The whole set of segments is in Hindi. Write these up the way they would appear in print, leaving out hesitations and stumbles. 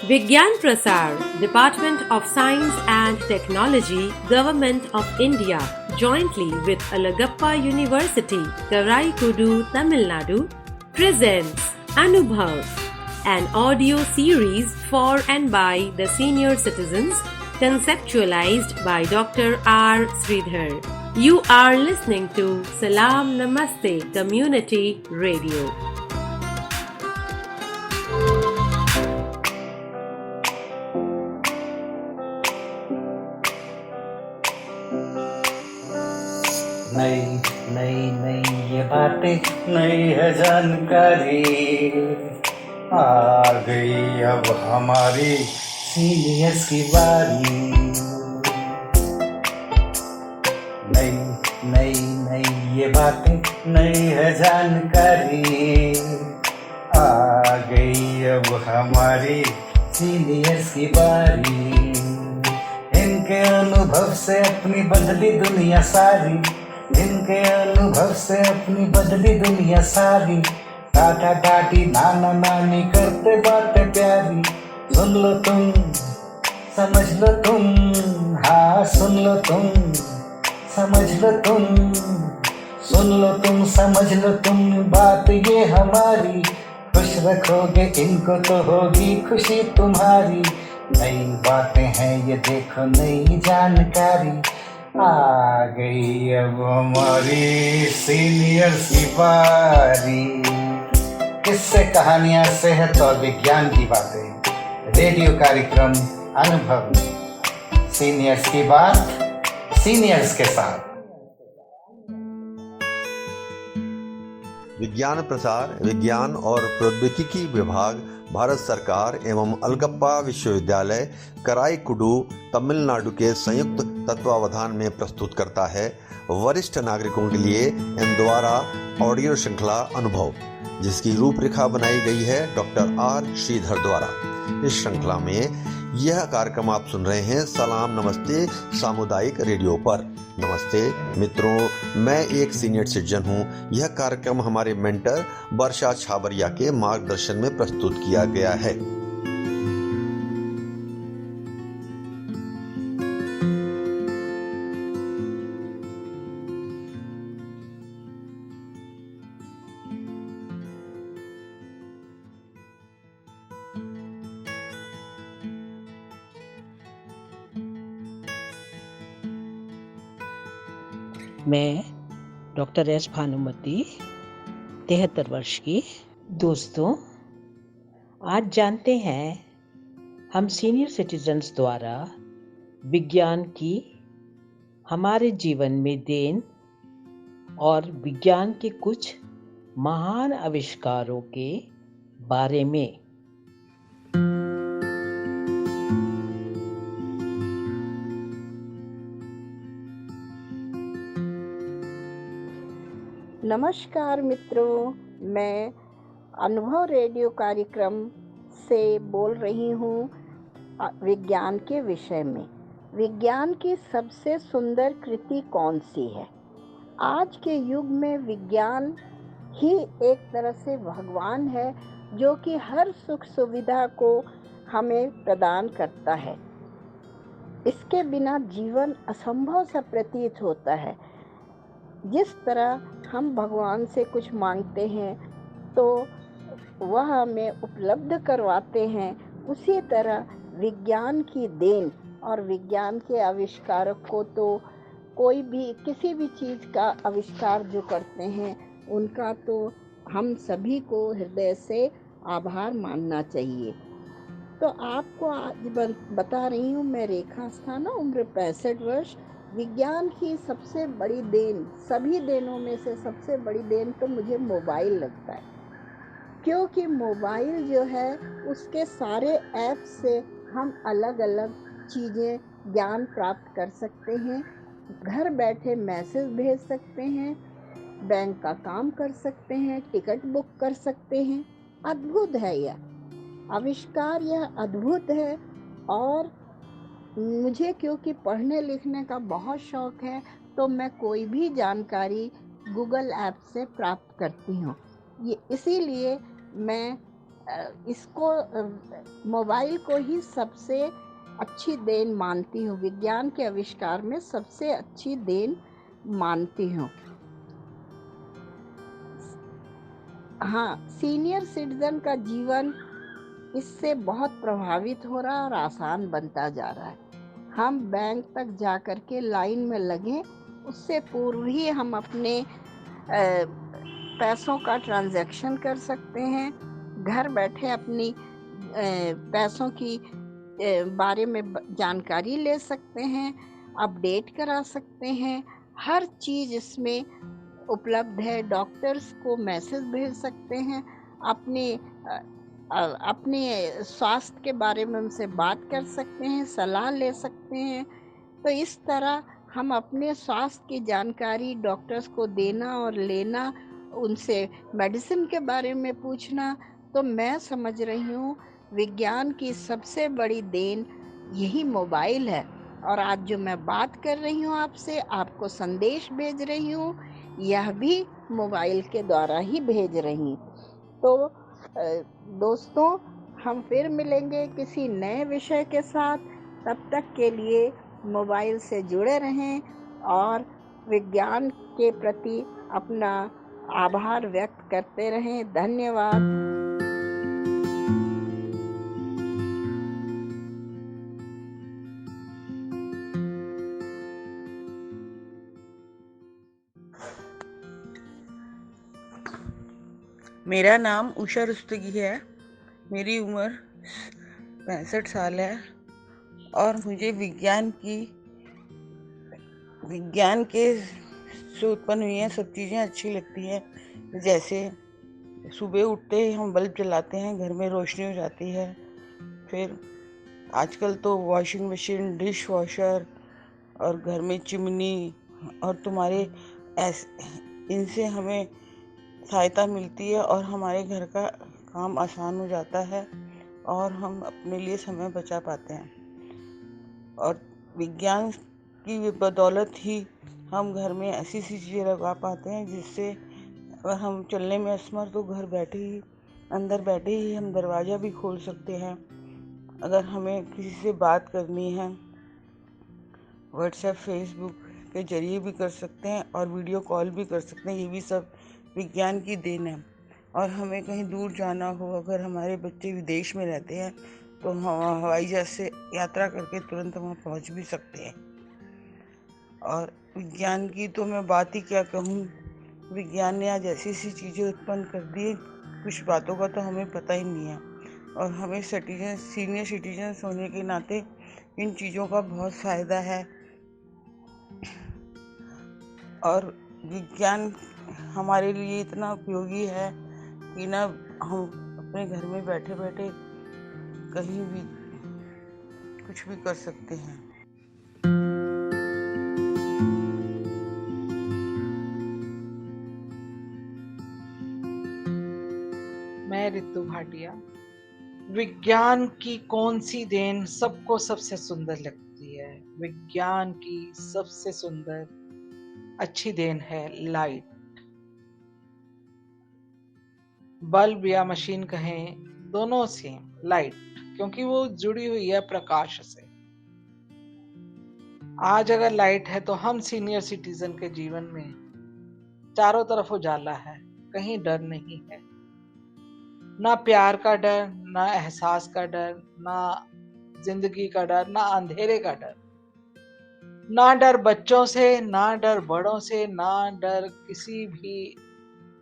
Vigyan Prasar, Department of Science and Technology, Government of India, jointly with Alagappa University, Karaikudu, Tamil Nadu, presents Anubhav, an audio series for and by the senior citizens, conceptualized by Dr. R. Sridhar. You are listening to Salam Namaste Community Radio. नई नई नई ये बातें नई है जानकारी आ गई अब हमारी सीनियर्स की बारी। नई नई नई ये बातें नई है जानकारी आ गई अब हमारी सीनियर्स की बारी। इनके अनुभव से अपनी बदली दुनिया सारी, इनके अनुभव से अपनी बदली दुनिया सारी। टाटा टाटी नाना नानी करते बातें प्यारी। सुन लो तुम समझ लो तुम, हाँ सुन लो तुम समझ लो तुम, सुन लो तुम समझ लो तुम बात ये हमारी। खुश रखोगे इनको तो होगी खुशी तुम्हारी। नई बातें हैं ये देखो नई जानकारी आ गई अब हमारी सीनियर्स की बारी। किससे कहानियां सेहत और विज्ञान की बातें, रेडियो कार्यक्रम अनुभव, सीनियर्स की बात सीनियर्स के साथ। विज्ञान प्रसार, विज्ञान और प्रौद्योगिकी विभाग, भारत सरकार एवं अलगप्पा विश्वविद्यालय कराईकुडू तमिलनाडु के संयुक्त तत्वावधान में प्रस्तुत करता है वरिष्ठ नागरिकों के लिए इन द्वारा ऑडियो श्रृंखला अनुभव, जिसकी रूपरेखा बनाई गई है डॉक्टर आर श्रीधर द्वारा। इस श्रृंखला में यह कार्यक्रम आप सुन रहे हैं सलाम नमस्ते सामुदायिक रेडियो पर। नमस्ते मित्रों, मैं एक सीनियर सिटीजन हूँ। यह कार्यक्रम हमारे मेंटर वर्षा छाबरिया के मार्गदर्शन में प्रस्तुत किया गया है। मैं डॉक्टर एस भानुमति 73 वर्ष की। दोस्तों, आज जानते हैं हम सीनियर सिटीजन्स द्वारा विज्ञान की हमारे जीवन में देन और विज्ञान के कुछ महान आविष्कारों के बारे में। नमस्कार मित्रों, मैं अनुभव रेडियो कार्यक्रम से बोल रही हूँ विज्ञान के विषय में। विज्ञान की सबसे सुंदर कृति कौन सी है? आज के युग में विज्ञान ही एक तरह से भगवान है, जो कि हर सुख सुविधा को हमें प्रदान करता है। इसके बिना जीवन असंभव सा प्रतीत होता है। जिस तरह हम भगवान से कुछ मांगते हैं तो वह हमें उपलब्ध करवाते हैं, उसी तरह विज्ञान की देन और विज्ञान के आविष्कारक को तो कोई भी किसी भी चीज़ का आविष्कार जो करते हैं उनका तो हम सभी को हृदय से आभार मानना चाहिए। तो आपको आज बता रही हूँ मैं रेखा अस्थाना, उम्र 65 वर्ष। विज्ञान की सबसे बड़ी देन, सभी देनों में से सबसे बड़ी देन तो मुझे मोबाइल लगता है, क्योंकि मोबाइल जो है उसके सारे ऐप से हम अलग अलग चीज़ें ज्ञान प्राप्त कर सकते हैं। घर बैठे मैसेज भेज सकते हैं, बैंक का काम कर सकते हैं, टिकट बुक कर सकते हैं। अद्भुत है यह आविष्कार, यह अद्भुत है। और मुझे क्योंकि पढ़ने लिखने का बहुत शौक़ है तो मैं कोई भी जानकारी गूगल ऐप से प्राप्त करती हूँ। ये इसीलिए मैं इसको मोबाइल को ही सबसे अच्छी देन मानती हूँ, विज्ञान के आविष्कार में सबसे अच्छी देन मानती हूँ। हाँ, सीनियर सिटीजन का जीवन इससे बहुत प्रभावित हो रहा है और आसान बनता जा रहा है। हम बैंक तक जा कर के लाइन में लगें, उससे पूर्व ही हम अपने पैसों का ट्रांजैक्शन कर सकते हैं। घर बैठे अपनी पैसों की बारे में जानकारी ले सकते हैं, अपडेट करा सकते हैं। हर चीज़ इसमें उपलब्ध है। डॉक्टर्स को मैसेज भेज सकते हैं, अपने स्वास्थ्य के बारे में उनसे बात कर सकते हैं, सलाह ले सकते हैं। तो इस तरह हम अपने स्वास्थ्य की जानकारी डॉक्टर्स को देना और लेना, उनसे मेडिसिन के बारे में पूछना, तो मैं समझ रही हूँ विज्ञान की सबसे बड़ी देन यही मोबाइल है। और आज जो मैं बात कर रही हूँ आपसे, आपको संदेश भेज रही हूँ, यह भी मोबाइल के द्वारा ही भेज रही हूँ। तो दोस्तों, हम फिर मिलेंगे किसी नए विषय के साथ। तब तक के लिए मोबाइल से जुड़े रहें और विज्ञान के प्रति अपना आभार व्यक्त करते रहें। धन्यवाद। मेरा नाम उषा रुस्तगी है। मेरी उम्र 65 साल है और मुझे विज्ञान के से उत्पन्न हुई हैं सब चीज़ें अच्छी लगती हैं। जैसे सुबह उठते ही हम बल्ब जलाते हैं, घर में रोशनी हो जाती है। फिर आजकल तो वॉशिंग मशीन, डिश वॉशर और घर में चिमनी और इनसे हमें सहायता मिलती है और हमारे घर का काम आसान हो जाता है और हम अपने लिए समय बचा पाते हैं। और विज्ञान की बदौलत ही हम घर में ऐसी चीज़ें लगा पाते हैं जिससे अगर हम चलने में असमर्थ तो अंदर बैठे ही हम दरवाज़ा भी खोल सकते हैं। अगर हमें किसी से बात करनी है, व्हाट्सएप, फेसबुक के जरिए भी कर सकते हैं और वीडियो कॉल भी कर सकते हैं। ये भी सब विज्ञान की देन है। और हमें कहीं दूर जाना हो, अगर हमारे बच्चे विदेश में रहते हैं तो हम हवाई जहाज से यात्रा करके तुरंत वहाँ पहुँच भी सकते हैं। और विज्ञान की तो मैं बात ही क्या कहूँ, विज्ञान ने आज ऐसी चीज़ें उत्पन्न कर दी, कुछ बातों का तो हमें पता ही नहीं है। और हमें सीनियर सिटीजन होने के नाते इन चीज़ों का बहुत फ़ायदा है। और विज्ञान हमारे लिए इतना उपयोगी है कि ना हम अपने घर में बैठे बैठे कहीं भी कुछ भी कर सकते हैं। मैं रितु भाटिया। विज्ञान की कौन सी देन सबको सबसे सुंदर लगती है? विज्ञान की सबसे सुंदर अच्छी देन है लाइट। बल्ब या मशीन कहें, दोनों सेम लाइट, क्योंकि वो जुड़ी हुई है प्रकाश से। आज अगर लाइट है तो हम सीनियर सिटीजन के जीवन में चारों तरफ उजाला है, कहीं डर नहीं है। ना प्यार का डर, ना एहसास का डर, ना जिंदगी का डर, ना अंधेरे का डर। ना डर बच्चों से, ना डर बड़ों से, ना डर किसी भी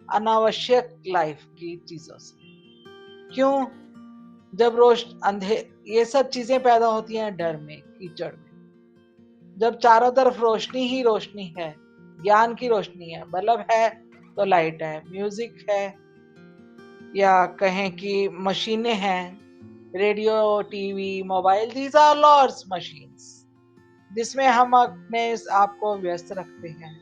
अनावश्यक लाइफ की चीजों से। क्यों? जब ये सब चीजें पैदा होती हैं डर में, कीचड़ में। जब चारों तरफ रोशनी ही रोशनी है, ज्ञान की रोशनी है, बल्ब है तो लाइट है, म्यूजिक है, या कहें कि मशीनें हैं, radio, TV, mobile, these are lords machines, जिसमें हम अपने आप को व्यस्त रखते हैं।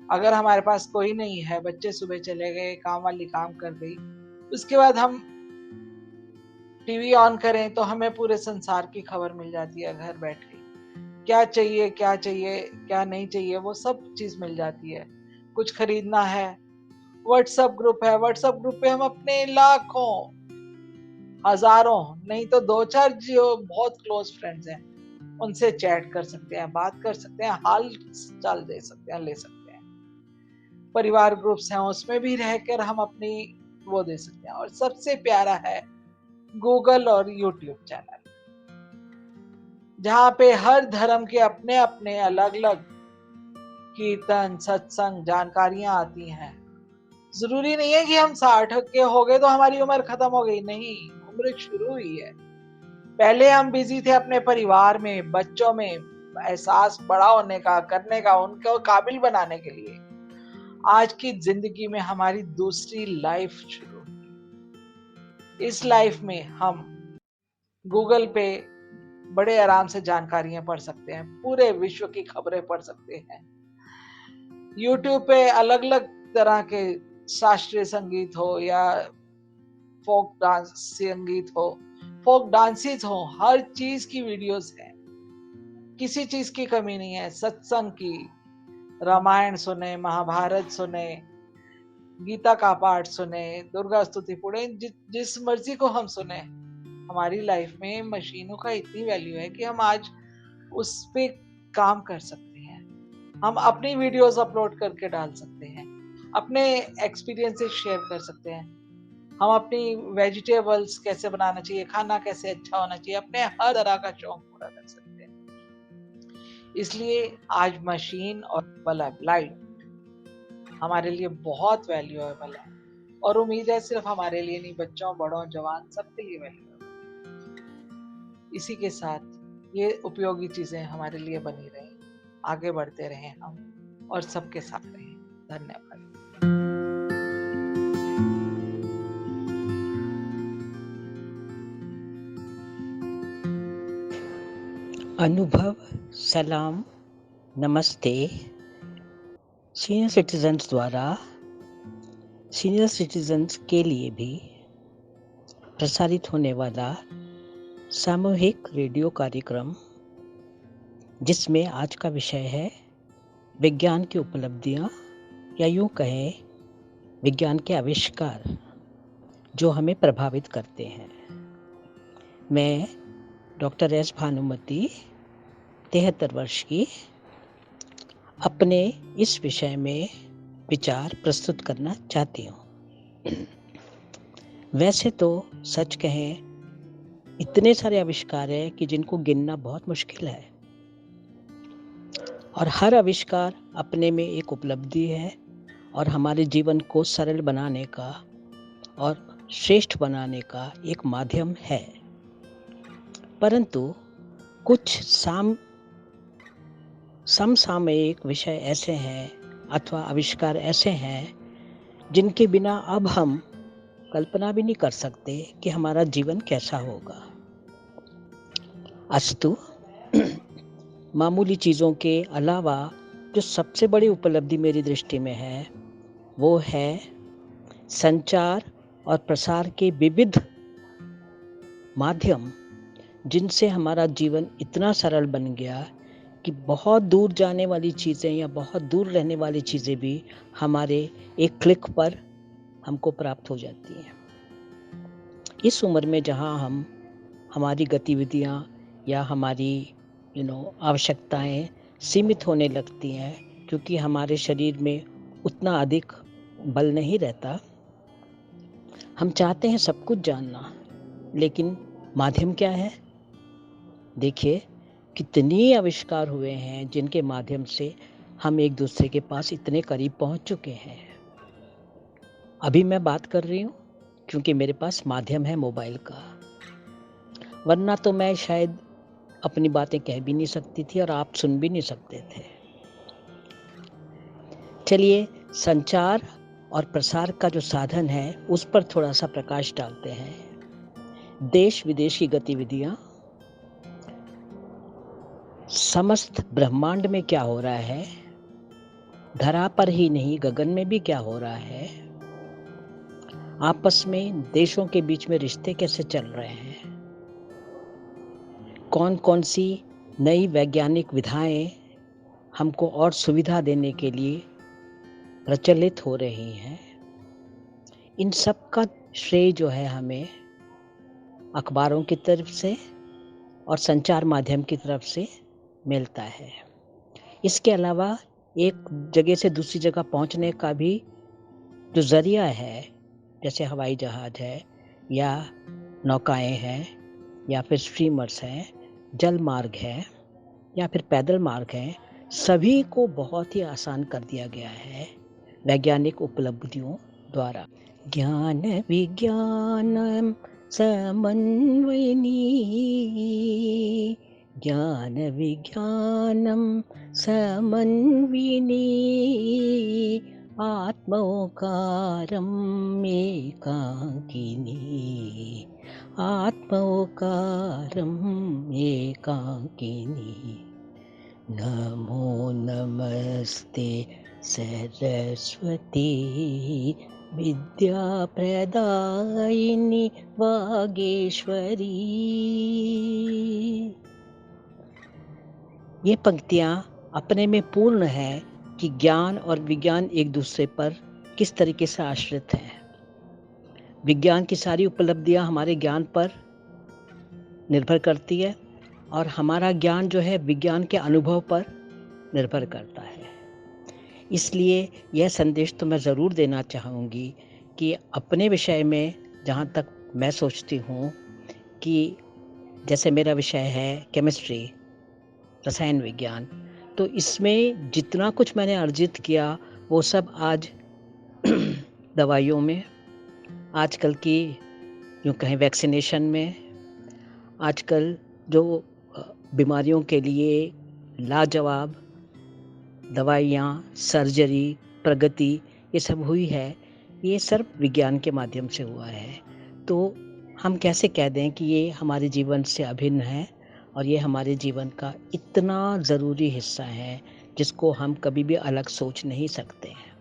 अगर हमारे पास कोई नहीं है, बच्चे सुबह चले गए, काम वाली काम कर गई, उसके बाद हम टीवी ऑन करें तो हमें पूरे संसार की खबर मिल जाती है घर बैठे। क्या चाहिए, क्या नहीं चाहिए, वो सब चीज मिल जाती है। कुछ खरीदना है, व्हाट्सएप ग्रुप है, व्हाट्सएप ग्रुप पे हम अपने लाखों हजारों नहीं तो 2-4 जो बहुत क्लोज फ्रेंड्स हैं उनसे चैट कर सकते हैं, बात कर सकते हैं, हाल चाल दे सकते हैं, ले सकते हैं। परिवार ग्रुप्स हैं उसमें भी रहकर हम अपनी वो दे सकते हैं। और सबसे प्यारा है गूगल और यूट्यूब चैनल, जहाँ पे हर धर्म के अपने अपने अलग अलग कीर्तन, सत्संग, जानकारियां आती हैं। जरूरी नहीं है कि हम 60 के हो गए तो हमारी उम्र खत्म हो गई, नहीं, उम्र शुरू हुई है। पहले हम बिजी थे अपने परिवार में, बच्चों में, एहसास बड़ा होने का, करने का, उनको काबिल बनाने के लिए। आज की जिंदगी में हमारी दूसरी लाइफ शुरू हुई। इस लाइफ में हम गूगल पे बड़े आराम से जानकारियां पढ़ सकते हैं, पूरे विश्व की खबरें पढ़ सकते हैं। यूट्यूब पे अलग अलग तरह के शास्त्रीय संगीत हो या फोक डांस संगीत हो, फोक डांसेस हो, हर चीज की वीडियोस हैं, किसी चीज की कमी नहीं है। सत्संग की, रामायण सुने, महाभारत सुने, गीता का पाठ सुने, दुर्गा स्तुति पढ़े, जिस मर्जी को हम सुने। हमारी लाइफ में मशीनों का इतनी वैल्यू है कि हम आज उस पे काम कर सकते हैं। हम अपनी वीडियोस अपलोड करके डाल सकते हैं, अपने एक्सपीरियंसेस शेयर कर सकते हैं, हम अपनी वेजिटेबल्स कैसे बनाना चाहिए, खाना कैसे अच्छा होना चाहिए, अपने हर तरह का शौक पूरा कर सकते हैं। इसलिए आज मशीन और बल्ब, लाइट हमारे लिए बहुत वैल्यूएबल है, और उम्मीद है सिर्फ हमारे लिए नहीं, बच्चों, बड़ों, जवान सबके लिए वैल्यूएबल है। इसी के साथ ये उपयोगी चीजें हमारे लिए बनी रहें, आगे बढ़ते रहें हम और सबके साथ रहें। धन्यवाद। अनुभव, सलाम, नमस्ते। सीनियर सिटीजन्स द्वारा सीनियर सिटीजन्स के लिए भी प्रसारित होने वाला सामूहिक रेडियो कार्यक्रम, जिसमें आज का विषय है विज्ञान की उपलब्धियां, या यूं कहें विज्ञान के आविष्कार जो हमें प्रभावित करते हैं। मैं डॉक्टर एस भानुमति, 73 वर्ष की, अपने इस विषय में विचार प्रस्तुत करना चाहती हूँ। वैसे तो सच कहें इतने सारे आविष्कार हैं कि जिनको गिनना बहुत मुश्किल है, और हर आविष्कार अपने में एक उपलब्धि है और हमारे जीवन को सरल बनाने का और श्रेष्ठ बनाने का एक माध्यम है। परंतु कुछ समसामयिक विषय ऐसे हैं अथवा आविष्कार ऐसे हैं जिनके बिना अब हम कल्पना भी नहीं कर सकते कि हमारा जीवन कैसा होगा। अस्तु, मामूली चीज़ों के अलावा जो सबसे बड़ी उपलब्धि मेरी दृष्टि में है वो है संचार और प्रसार के विविध माध्यम, जिनसे हमारा जीवन इतना सरल बन गया कि बहुत दूर जाने वाली चीज़ें या बहुत दूर रहने वाली चीज़ें भी हमारे एक क्लिक पर हमको प्राप्त हो जाती हैं। इस उम्र में जहाँ हम हमारी गतिविधियाँ या हमारी आवश्यकताएं सीमित होने लगती हैं, क्योंकि हमारे शरीर में उतना अधिक बल नहीं रहता, हम चाहते हैं सब कुछ जानना, लेकिन माध्यम क्या है? देखिए कितनी आविष्कार हुए हैं जिनके माध्यम से हम एक दूसरे के पास इतने करीब पहुंच चुके हैं। अभी मैं बात कर रही हूँ क्योंकि मेरे पास माध्यम है मोबाइल का, वरना तो मैं शायद अपनी बातें कह भी नहीं सकती थी और आप सुन भी नहीं सकते थे। चलिए संचार और प्रसार का जो साधन है उस पर थोड़ा सा प्रकाश डालते हैं। देश विदेश की गतिविधियां, समस्त ब्रह्मांड में क्या हो रहा है, धरा पर ही नहीं गगन में भी क्या हो रहा है, आपस में देशों के बीच में रिश्ते कैसे चल रहे हैं, कौन कौन सी नई वैज्ञानिक विधाएं हमको और सुविधा देने के लिए प्रचलित हो रही हैं, इन सब का श्रेय जो है हमें अखबारों की तरफ से और संचार माध्यम की तरफ से मिलता है। इसके अलावा एक जगह से दूसरी जगह पहुंचने का भी जो ज़रिया है, जैसे हवाई जहाज़ है या नौकाएं हैं या फिर स्ट्रीमर्स हैं, जल मार्ग है या फिर पैदल मार्ग है, सभी को बहुत ही आसान कर दिया गया है वैज्ञानिक उपलब्धियों द्वारा। ज्ञान विज्ञानम समन्वयिनी, ज्ञान विज्ञानम समन्विनी, आत्मोकारम एकाकिनी, आत्मोकारम एकाकिनी। नमो नमस्ते सरस्वती विद्या प्रदायिनी वागेश्वरी। ये पंक्तियाँ अपने में पूर्ण है कि ज्ञान और विज्ञान एक दूसरे पर किस तरीके से आश्रित हैं। विज्ञान की सारी उपलब्धियाँ हमारे ज्ञान पर निर्भर करती है और हमारा ज्ञान जो है विज्ञान के अनुभव पर निर्भर करता है। इसलिए यह संदेश तो मैं ज़रूर देना चाहूँगी कि अपने विषय में जहाँ तक मैं सोचती हूँ कि जैसे मेरा विषय है केमिस्ट्री, रसायन विज्ञान, तो इसमें जितना कुछ मैंने अर्जित किया वो सब आज दवाइयों में, आजकल की यूँ कहें वैक्सीनेशन में, आजकल जो बीमारियों के लिए लाजवाब दवाइयाँ, सर्जरी, प्रगति ये सब हुई है, ये सिर्फ विज्ञान के माध्यम से हुआ है। तो हम कैसे कह दें कि ये हमारे जीवन से अभिन्न है और ये हमारे जीवन का इतना ज़रूरी हिस्सा है जिसको हम कभी भी अलग सोच नहीं सकते हैं।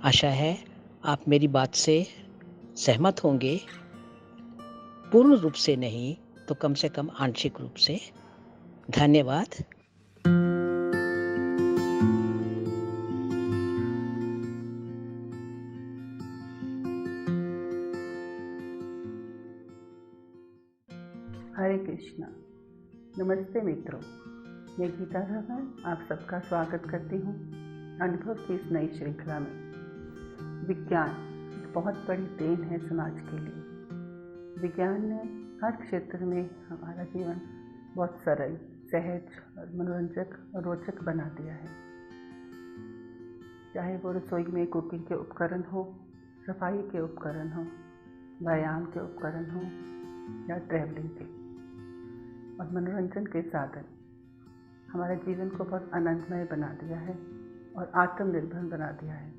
आशा है आप मेरी बात से सहमत होंगे, पूर्ण रूप से नहीं तो कम से कम आंशिक रूप से। धन्यवाद। हरे कृष्णा। नमस्ते मित्रों, मैं गीता धवन आप सबका स्वागत करती हूँ अनुभव की इस नई श्रृंखला में। विज्ञान एक बहुत बड़ी देन है समाज के लिए। विज्ञान ने हर क्षेत्र में हमारा जीवन बहुत सरल, सहज और मनोरंजक और रोचक बना दिया है। चाहे वो रसोई में कुकिंग के उपकरण हो, सफाई के उपकरण हो, व्यायाम के उपकरण हो या ट्रैवलिंग के और मनोरंजन के साधन, हमारे जीवन को बहुत आनंदमय बना दिया है और आत्मनिर्भर बना दिया है।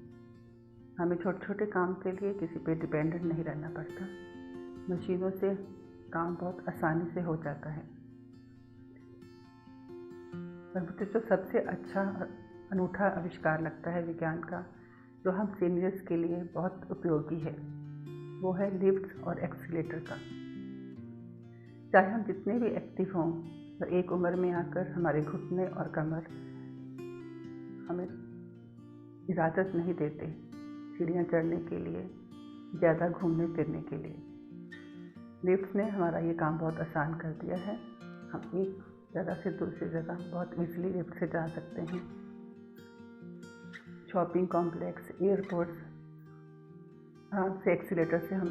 हमें छोटे छोटे काम के लिए किसी पे डिपेंडेंट नहीं रहना पड़ता। मशीनों से काम बहुत आसानी से हो जाता है। और मुझे जो सबसे अच्छा और अनूठा आविष्कार लगता है विज्ञान का, जो हम सीनियर्स के लिए बहुत उपयोगी है, वो है लिफ्ट और एक्सीलेटर का। चाहे हम जितने भी एक्टिव हों, तो एक उम्र में आकर हमारे घुटने और कमर हमें इजाज़त नहीं देते सीढ़ियाँ चढ़ने के लिए, ज़्यादा घूमने फिरने के लिए। लिफ्ट ने हमारा ये काम बहुत आसान कर दिया है। हम एक जगह से दूसरी जगह बहुत इजीली लिफ्ट से जा सकते हैं। शॉपिंग कॉम्प्लेक्स, एयरपोर्ट्स, आराम से एक्सीलेटर से हम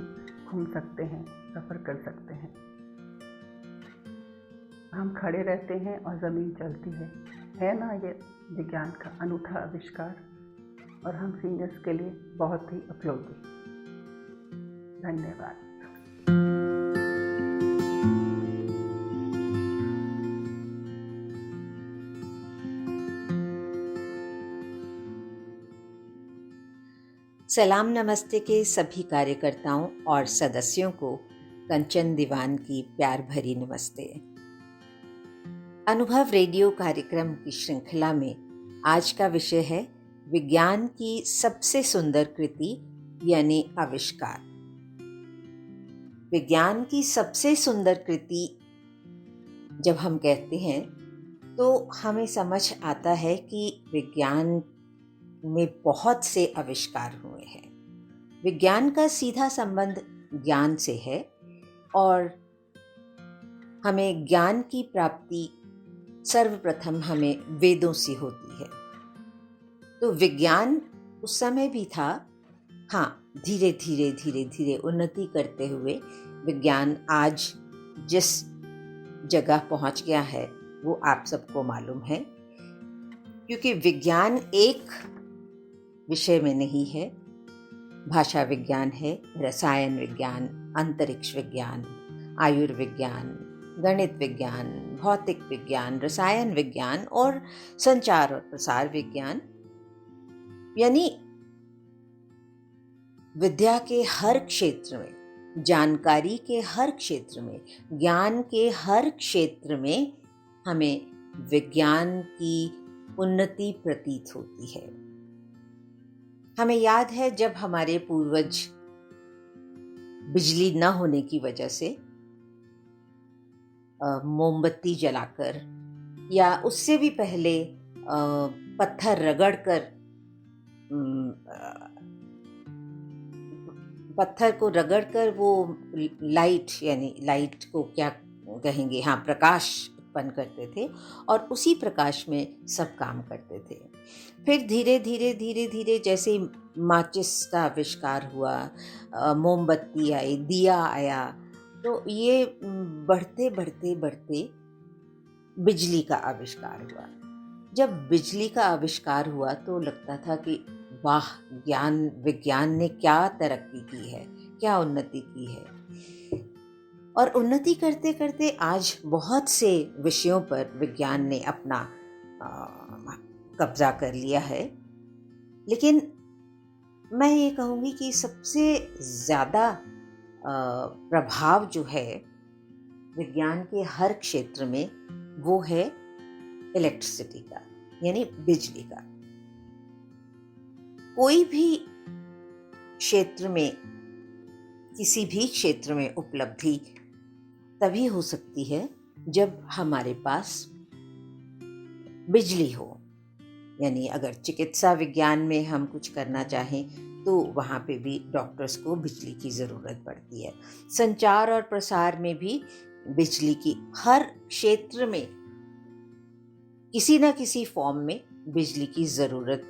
घूम सकते हैं, सफ़र कर सकते हैं। हम खड़े रहते हैं और ज़मीन चलती है ना ये विज्ञान का अनूठा आविष्कार, और हम सीनियर्स के लिए बहुत ही उपयोगी। धन्यवाद। सलाम नमस्ते के सभी कार्यकर्ताओं और सदस्यों को कंचन दीवान की प्यार भरी नमस्ते। अनुभव रेडियो कार्यक्रम की श्रृंखला में आज का विषय है विज्ञान की सबसे सुंदर कृति यानी आविष्कार। विज्ञान की सबसे सुंदर कृति जब हम कहते हैं तो हमें समझ आता है कि विज्ञान में बहुत से आविष्कार हुए हैं। विज्ञान का सीधा संबंध ज्ञान से है और हमें ज्ञान की प्राप्ति सर्वप्रथम हमें वेदों से होती है। तो विज्ञान उस समय भी था, हाँ, धीरे धीरे धीरे धीरे उन्नति करते हुए विज्ञान आज जिस जगह पहुंच गया है वो आप सबको मालूम है। क्योंकि विज्ञान एक विषय में नहीं है, भाषा विज्ञान है, रसायन विज्ञान, अंतरिक्ष विज्ञान, आयुर्विज्ञान, गणित विज्ञान, भौतिक विज्ञान, रसायन विज्ञान और संचार और प्रसार विज्ञान, यानी विद्या के हर क्षेत्र में, जानकारी के हर क्षेत्र में, ज्ञान के हर क्षेत्र में हमें विज्ञान की उन्नति प्रतीत होती है। हमें याद है जब हमारे पूर्वज बिजली न होने की वजह से मोमबत्ती जलाकर या उससे भी पहले पत्थर रगड़कर वो लाइट, यानी लाइट को क्या कहेंगे, हाँ, प्रकाश उत्पन्न करते थे और उसी प्रकाश में सब काम करते थे। फिर धीरे धीरे धीरे धीरे जैसे माचिस का आविष्कार हुआ, मोमबत्ती आई, दिया आया, तो ये बढ़ते बढ़ते बढ़ते बिजली का आविष्कार हुआ। जब बिजली का आविष्कार हुआ तो लगता था कि वाह, विज्ञान ने क्या तरक्की की है, क्या उन्नति की है। और उन्नति करते करते आज बहुत से विषयों पर विज्ञान ने अपना कब्जा कर लिया है। लेकिन मैं ये कहूँगी कि सबसे ज़्यादा प्रभाव जो है विज्ञान के हर क्षेत्र में वो है इलेक्ट्रिसिटी का, यानी बिजली का। कोई भी क्षेत्र में, किसी भी क्षेत्र में उपलब्धि तभी हो सकती है जब हमारे पास बिजली हो। यानी अगर चिकित्सा विज्ञान में हम कुछ करना चाहें तो वहाँ पे भी डॉक्टर्स को बिजली की ज़रूरत पड़ती है। संचार और प्रसार में भी बिजली की, हर क्षेत्र में किसी न किसी फॉर्म में बिजली की ज़रूरत,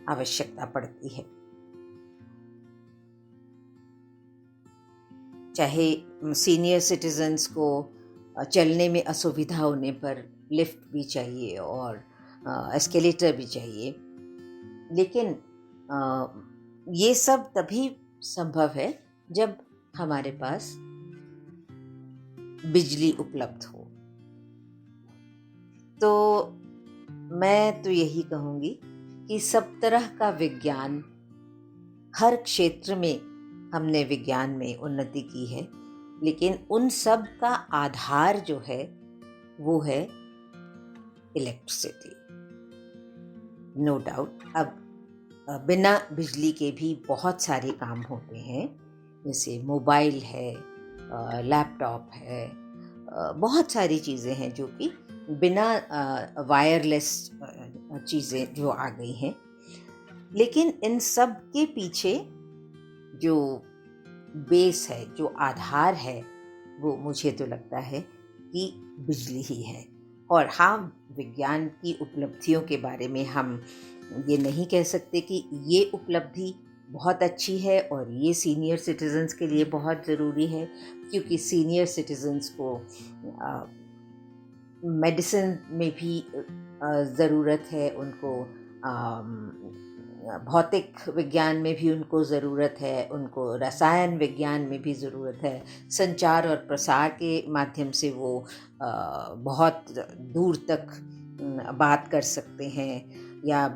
आवश्यकता पड़ती है। चाहे सीनियर सिटीजन्स को चलने में असुविधा होने पर लिफ्ट भी चाहिए और एस्केलेटर भी चाहिए, लेकिन ये सब तभी संभव है जब हमारे पास बिजली उपलब्ध हो। तो मैं तो यही कहूँगी कि सब तरह का विज्ञान, हर क्षेत्र में हमने विज्ञान में उन्नति की है, लेकिन उन सब का आधार जो है वो है इलेक्ट्रिसिटी। नो डाउट अब बिना बिजली के भी बहुत सारे काम होते हैं, जैसे मोबाइल है, लैपटॉप है, बहुत सारी चीज़ें हैं जो कि बिना वायरलेस चीज़ें जो आ गई हैं। लेकिन इन सब के पीछे जो बेस है, जो आधार है, वो मुझे तो लगता है कि बिजली ही है। और हाँ, विज्ञान की उपलब्धियों के बारे में हम ये नहीं कह सकते कि ये उपलब्धि बहुत अच्छी है और ये सीनियर सिटीजन्स के लिए बहुत ज़रूरी है, क्योंकि सीनियर सिटीजन्स को मेडिसिन में भी ज़रूरत है, उनको भौतिक विज्ञान में भी उनको ज़रूरत है, उनको रसायन विज्ञान में भी ज़रूरत है। संचार और प्रसार के माध्यम से वो बहुत दूर तक बात कर सकते हैं, या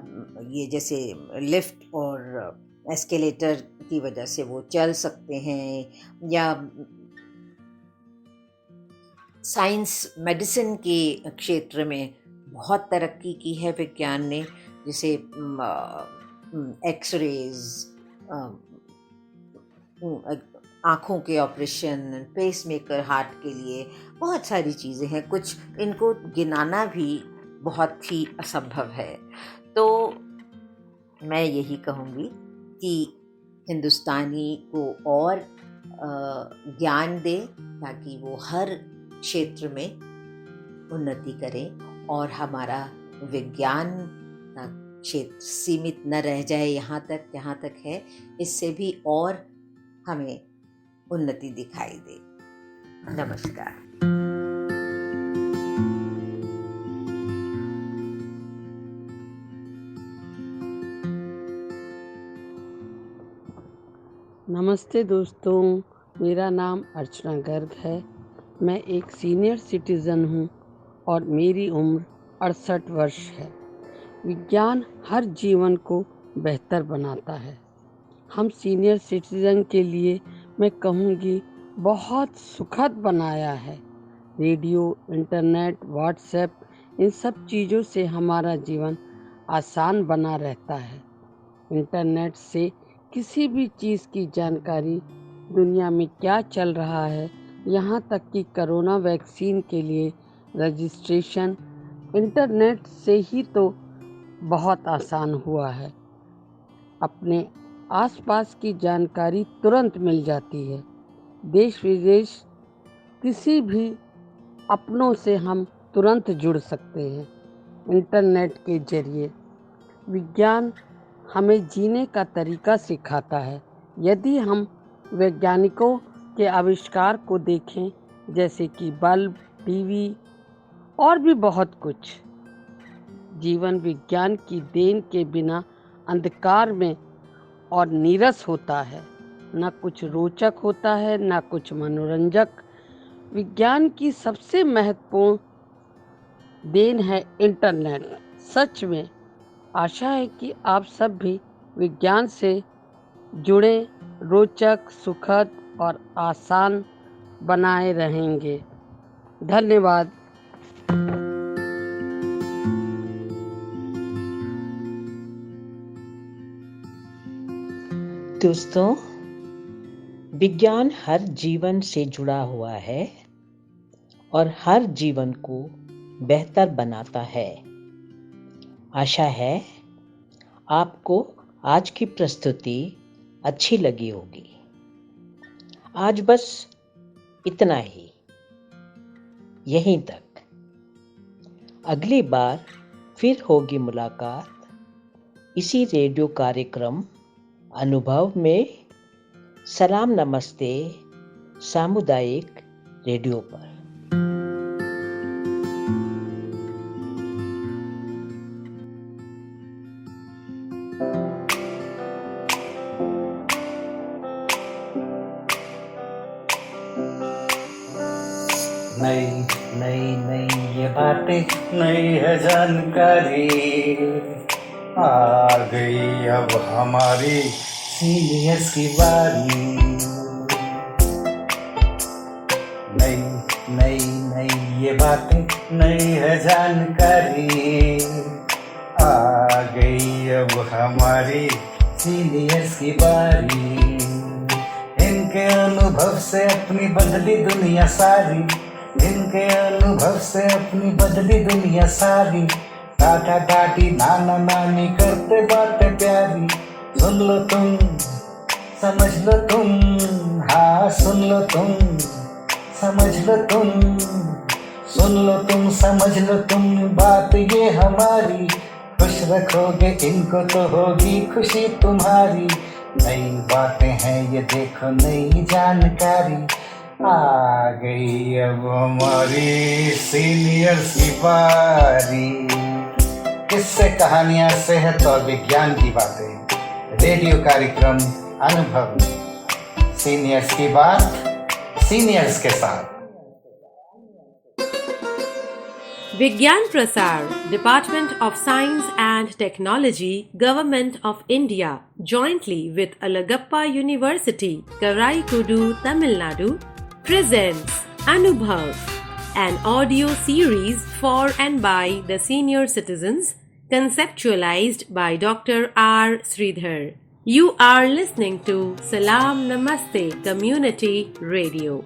ये जैसे लिफ्ट और एस्केलेटर की वजह से वो चल सकते हैं, या साइंस मेडिसिन के क्षेत्र में बहुत तरक्की की है विज्ञान ने, जैसे एक्सरेज, आँखों के ऑपरेशन, पेसमेकर हार्ट के लिए, बहुत सारी चीज़ें हैं, कुछ इनको गिनाना भी बहुत ही असंभव है। तो मैं यही कहूँगी कि हिंदुस्तानी को और ज्ञान दे ताकि वो हर क्षेत्र में उन्नति करें और हमारा विज्ञान क्षेत्र सीमित न रह जाए यहाँ तक जहाँ तक है, इससे भी और हमें उन्नति दिखाई दे। नमस्कार। नमस्ते दोस्तों, मेरा नाम अर्चना गर्ग है। मैं एक सीनियर सिटीज़न हूँ और मेरी उम्र 68 वर्ष है। विज्ञान हर जीवन को बेहतर बनाता है। हम सीनियर सिटीज़न के लिए मैं कहूँगी बहुत सुखद बनाया है। रेडियो, इंटरनेट, व्हाट्सएप, इन सब चीज़ों से हमारा जीवन आसान बना रहता है। इंटरनेट से किसी भी चीज़ की जानकारी, दुनिया में क्या चल रहा है, यहाँ तक कि कोरोना वैक्सीन के लिए रजिस्ट्रेशन इंटरनेट से ही तो बहुत आसान हुआ है। अपने आसपास की जानकारी तुरंत मिल जाती है। देश विदेश किसी भी अपनों से हम तुरंत जुड़ सकते हैं इंटरनेट के जरिए। विज्ञान हमें जीने का तरीका सिखाता है। यदि हम वैज्ञानिकों के आविष्कार को देखें, जैसे कि बल्ब, टीवी और भी बहुत कुछ, जीवन विज्ञान की देन के बिना अंधकार में और नीरस होता है। न कुछ रोचक होता है, न कुछ मनोरंजक। विज्ञान की सबसे महत्वपूर्ण देन है इंटरनेट। सच में आशा है कि आप सब भी विज्ञान से जुड़े, रोचक, सुखद और आसान बनाए रहेंगे। धन्यवाद। दोस्तों, विज्ञान हर जीवन से जुड़ा हुआ है और हर जीवन को बेहतर बनाता है। आशा है आपको आज की प्रस्तुति अच्छी लगी होगी। आज बस इतना ही, यहीं तक। अगली बार फिर होगी मुलाकात इसी रेडियो कार्यक्रम अनुभव में। सलाम नमस्ते सामुदायिक रेडियो पर। नई नई नई ये बातें, नई है जानकारी, आ गई अब हमारी सीनियर्स की बारी। नई नई नई ये बातें, नई है जानकारी, आ गई अब हमारी सीनियर्स की बारी। इनके अनुभव से अपनी बदली दुनिया सारी, इनके अनुभव से अपनी बदली दुनिया सारी। टाटा टाटी नाना नानी करते बातें प्यारी। सुन लो तुम, समझ लो तुम, हाँ सुन लो तुम, समझ लो तुम, सुन लो तुम, समझ लो तुम, बात ये हमारी। खुश रखोगे इनको तो होगी खुशी तुम्हारी। नई बातें हैं ये देखो, नई जानकारी, आ गई अब हमारी सीनियर्स की बारी। किस्से कहानियां, सेहत और विज्ञान की बातें, रेडियो कार्यक्रम अनुभव में। सीनियर्स की बात, सीनियर्स के साथ। Vigyan Prasar, Department of Science and Technology, Government of India, jointly with Alagappa University, Karaikudu, Tamil Nadu, presents Anubhav, an audio series for and by the senior citizens, conceptualized by Dr. R. Sridhar. You are listening to Salam Namaste Community Radio.